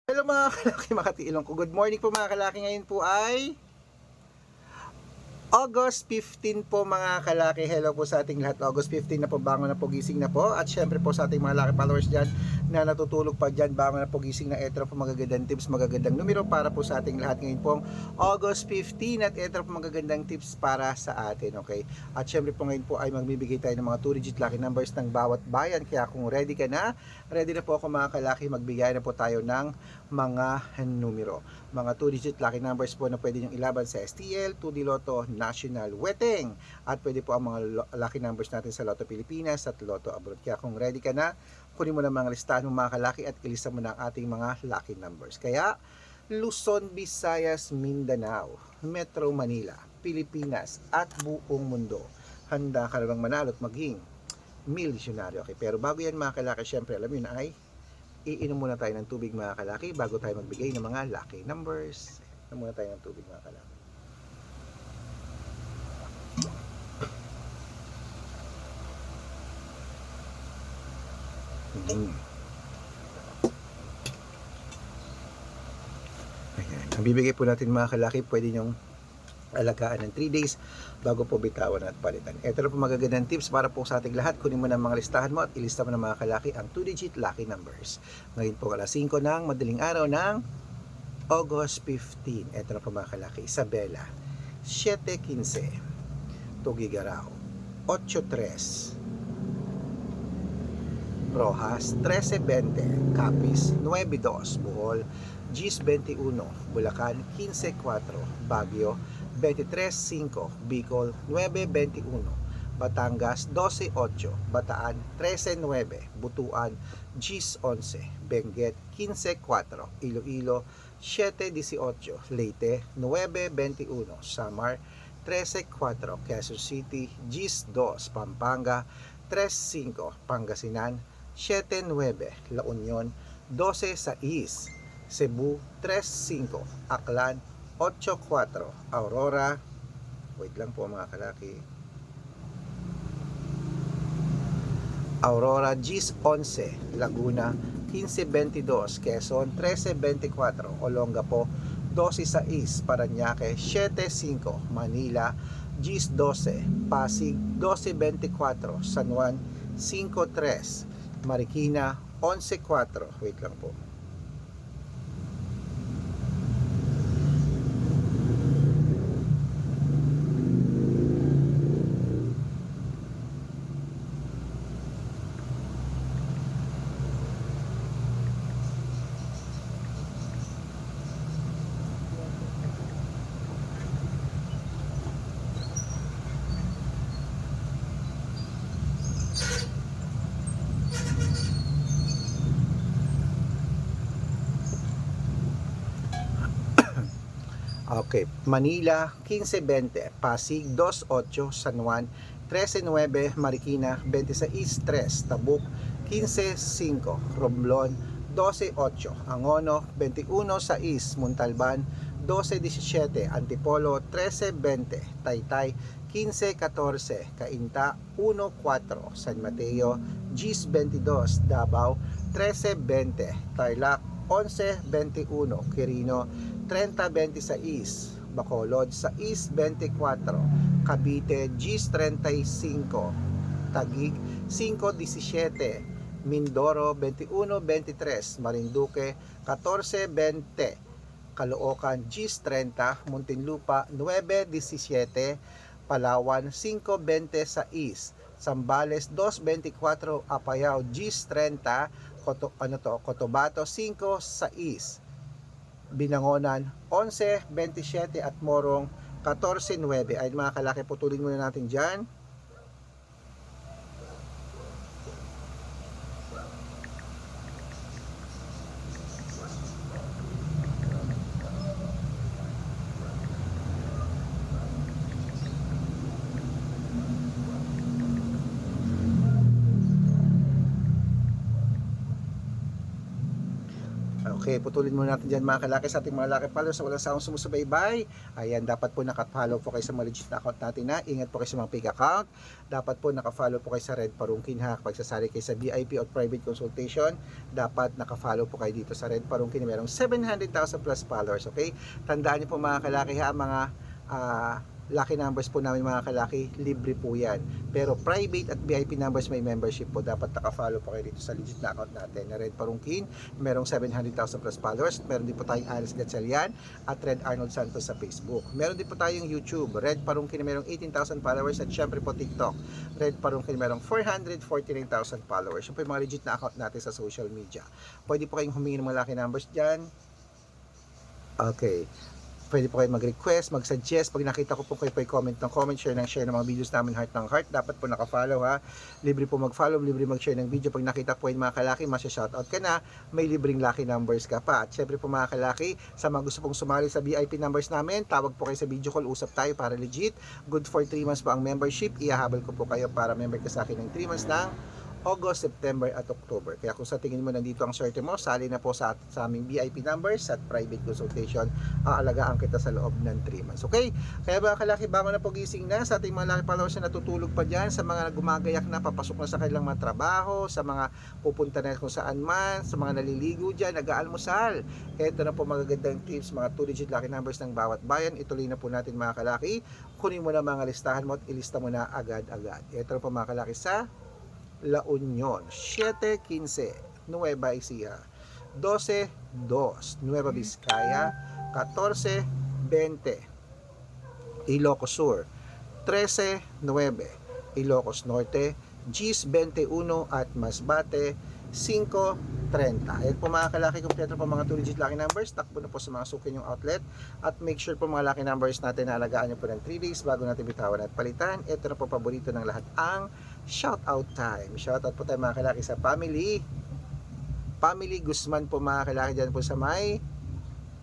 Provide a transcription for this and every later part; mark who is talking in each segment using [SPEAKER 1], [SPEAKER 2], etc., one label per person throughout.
[SPEAKER 1] Hello mga kalaki, Makati Ilong ko. Good morning po mga kalaki. Ngayon po ay August 15 po mga kalaki. Hello po sa ating lahat. August 15 na po, bangon na po, gising na po. At syempre po sa ating mga laki followers dyan na natutulog pa dyan, bangon na po, gising na. Ito po magagandang tips, magagandang numero para po sa ating lahat ngayon pong August 15. At ito po magagandang tips para sa atin, okay? At syempre po ngayon po ay magbibigay tayo ng mga 2-digit lucky numbers ng bawat bayan. Kaya kung ready ka na, ready na po ako mga kalaki, magbigay na po tayo ng mga numero. Mga 2-digit lucky numbers po na pwede nyo ilaban sa STL, 2D Lotto, National Wedding. At pwede po ang mga lucky numbers natin sa Lotto Pilipinas at Lotto Abroad. Kaya kung ready ka na, kunin mo na mga listahan ng mga kalaki at ilista mo na ang ating mga lucky numbers. Kaya Luzon, Visayas, Mindanao, Metro Manila, Pilipinas at buong mundo. Handa ka na bang manalo at maging milyonaryo? Okay, pero bago yan mga kalaki, syempre alam yun ay iinom muna tayo ng tubig mga kalaki bago tayo magbigay ng mga lucky numbers. Inom muna tayo ng tubig mga kalaki. Ayan. Ang bibigay po natin mga kalaki, pwede nyong alagaan ng 3 days bago po bitawan at palitan. Ito na po magagandang tips para po sa ating lahat. Kunin mo na mga listahan mo at ilista mo na mga kalaki ang 2-digit lucky numbers. Ngayon po alas 5 ng madaling araw ng August 15. Ito na po mga kalaki. Isabela, 7:15. Tugigaraw, 8:3. Rojas, 13:20. Capiz, 9:2. Bohol, 10:21. Bulacan, 15:4. Baguio, 23:5. Bicol, 9:21. Batangas, 12:8. Bataan, 13:9. Butuan, 10:11. Benguet, 15:4. Iloilo, 7:18. Leyte, 9:21. Samar, 13:4. Quezon City, 10:2. Pampanga, 3:5. Pangasinan, 7:9. La Union, 12:6. Cebu, 3:5. Aklan, 8:4. Aurora, wait lang po mga kalaki. Aurora, 10:11. Laguna, 15:22. Quezon, 13:24. Olongapo, 12:6. Parañaque, 7:5. Manila, 10:12. Pasig, 12:24. San Juan, 5:3. Marikina, 11:4. Wait lang po. Okay, Manila 15:20, Pasig 2:8, San Juan 13:9, Marikina 26:3, Tabuk 15:5, Romblon 12:8, Angono 21:6, Montalban 12:17, Antipolo 13:20, Taytay 15:14, Cainta 1:4, San Mateo 10:22, Davao 13:20, Tarlac 11:21, Quirino 30:26, Bacolod 6:24, Cavite 10:35, Taguig 5:17, Mindoro 21:23, Marinduque 14:20, Caloocan 10:30, Muntinlupa 9:17, Palawan 5:26, Zambales 2:24, Apayao 10:30, Cotabato 5:6, Binangonan 11:27 at Morong 14:9. Ay mga kalaki, putulin muna natin dyan. Okay, putulin muna natin dyan mga kalaki sa ating mga laki followers sa walang sawang sumusubaybay. Ayan, dapat po naka-follow po kayo sa mga legit na account natin na. Ingat po kayo sa mga fake account. Dapat po naka-follow po kayo sa Red Parungkin ha. Kapag sasali kayo sa VIP or private consultation, dapat naka-follow po kayo dito sa Red Parungkin na merong 700,000 plus followers. Okay? Tandaan niyo po mga kalaki ha, mga lucky numbers po namin mga kalaki, libre po yan. Pero private at VIP numbers may membership po. Dapat naka-follow po kayo dito sa legit na account natin na Red Parungkin. Merong 700,000 plus followers. Meron din po tayong Alice Gatchalian at Red Arnold Santos sa Facebook. Meron din po tayong YouTube, Red Parungkin na merong 18,000 followers at syempre po TikTok, Red Parungkin na merong 449,000 followers. Yung po yung mga legit na account natin sa social media. Pwede po kayong humingi ng mga lucky numbers dyan. Okay. Pwede po kayo mag-request, mag-suggest. Pag nakita ko po kayo po comment ng comment, share ng mga videos namin heart ng heart. Dapat po naka-follow ha. Libre po mag-follow, libre mag-share ng video. Pag nakita po yung mga kalaki, masya-shoutout ka na. May libreng lucky numbers ka pa. At syempre po mga kalaki, sa mga gusto pong sumali sa VIP numbers namin, tawag po kayo sa video call, usap tayo para legit. Good for 3 months po ang membership. Ihahabol ko po kayo para member ka sa akin ng 3 months ng August, September at October. Kaya kung sa tingin mo nandito ang swerte mo, sali na po sa aming VIP numbers at private consultation. Aalagaan kita sa loob ng 3 months. Okay? Kaya mga kalaki, bangon na po, gising na sa ating mga laki followers na natutulog pa dyan, sa mga gumagayak na, papasok na sa kanilang mga trabaho, sa mga pupunta na kung saan man, sa mga naliligo dyan, nag-aalmusal. Ito na po magagandang tips, mga 2-digit lucky numbers ng bawat bayan. Ituloy na po natin mga kalaki. Kunin mo na mga listahan mo at ilista mo na agad-agad. Ito na po mga kalaki sa La Union, 7-15, Nueva Ecija, 12-2, Nueva Vizcaya, 14-20, Ilocos Sur, 13-9, Ilocos Norte, Gis 21 at Masbate, 5-30. Ayan po mga kalaki, kompleto po mga 2-digit lucky numbers. Takbo na po sa mga suki yung outlet. At make sure po mga lucky numbers natin na alagaan nyo po ng 3 days bago natin bitawan at palitan. Ito na po paborito ng lahat, ang shoutout time. Shoutout po tayo mga kalaki sa family Guzman po mga kalaki dyan po sa may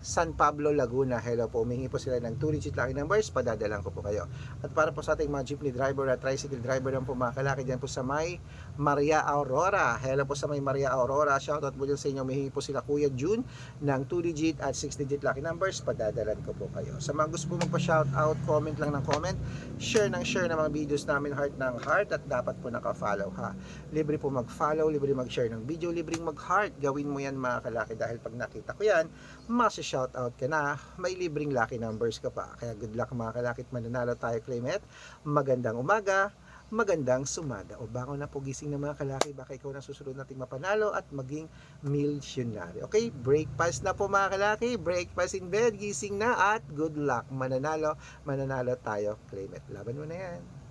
[SPEAKER 1] San Pablo, Laguna. Hello po, humingi po sila ng 2-digit lucky numbers, padadalan ko po kayo. At para po sa ating mga jeepney driver at tricycle driver lang po mga kalaki dyan po sa may Maria Aurora. Hello po sa may Maria Aurora, shoutout po dyan sa inyo. Humingi po sila Kuya June ng 2-digit at 6-digit lucky numbers, padadalan ko po kayo. Sa mga gusto po magpa-shoutout, comment lang ng comment, share ng mga videos namin heart ng heart, at dapat po naka-follow ha. Libre po mag-follow, libre mag-share ng video, libreng mag-heart. Gawin mo yan mga kalaki dahil pag nakita ko yan, shoutout ka na, may libreng lucky numbers ka pa. Kaya good luck mga kalakit, mananalo tayo, claim it. Magandang umaga, magandang sumada. O bako na po, gising na mga kalaki, baka ikaw na susunod nating mapanalo at maging milyonaryo. Okay, breakfast na po mga kalaki, breakfast in bed, gising na at good luck. Mananalo tayo, claim it. Laban mo na yan.